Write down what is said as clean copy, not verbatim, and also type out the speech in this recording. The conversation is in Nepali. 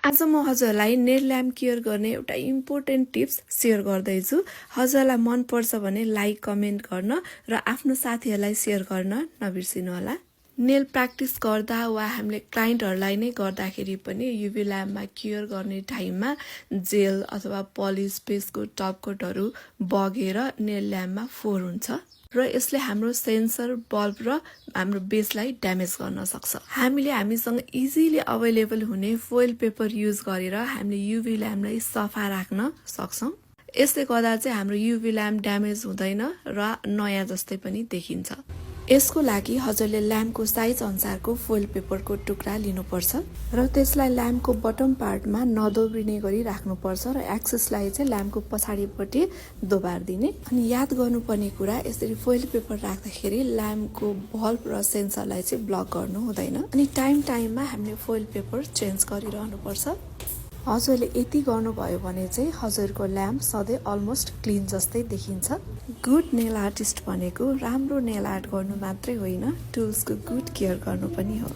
आज म हजुरलाई नेल ल्याम्प केयर गर्ने एउटा इम्पोर्टेन्ट टिप्स सेयर गर्दैछु। हजुरलाई मन पर्छ भने लाइक कमेन्ट गर्न र आफ्नो साथीहरूलाई सेयर गर्न नबिर्सिनु होला। नेल प्र्याक्टिस गर्दा वा हामीले क्लाइन्टहरूलाई नै गर्दाखेरि पनि युभी ल्याम्पमा केयर गर्ने टाइममा जेल अथवा पलिस पेस्टको टपकोटहरू बगेर नेल ल्याम्पमा फोहोर हुन्छ र यसले हाम्रो सेन्सर बल्ब र हाम्रो बेसलाई ड्यामेज गर्न सक्छ। हामीले हामीसँग इजिली अवेलेबल हुने फोइल पेपर युज गरेर हामीले युभी ल्याम्पलाई सफा राख्न सक्छौँ। यसले गर्दा चाहिँ हाम्रो युभी ल्याम्प ड्यामेज हुँदैन र नयाँ जस्तै पनि देखिन्छ। यसको लागि हजुरले ल्याम्पको साइज अनुसारको फोइल पेपरको टुक्रा लिनुपर्छ र त्यसलाई ल्याम्पको बटम पार्टमा नदोब्रिने गरी राख्नुपर्छ र एक्सेसलाई चाहिँ ल्याम्पको पछाडिपट्टि दोबारिदिने। अनि याद गर्नुपर्ने कुरा, यसरी फोइल पेपर राख्दाखेरि ल्याम्पको बल्ब र सेन्सरलाई चाहिँ ब्लक गर्नु हुँदैन। अनि टाइममा हामीले फोइल पेपर चेन्ज गरिरहनुपर्छ। हजुरले यति गर्नुभयो भने चाहिँ हजुरको ल्याम्प सधैँ अलमोस्ट क्लिन जस्तै देखिन्छ। गुड नेल आर्टिस्ट भनेको राम्रो नेल आर्ट गर्नु मात्रै होइन, टुल्सको गुड केयर गर्नु पनि हो।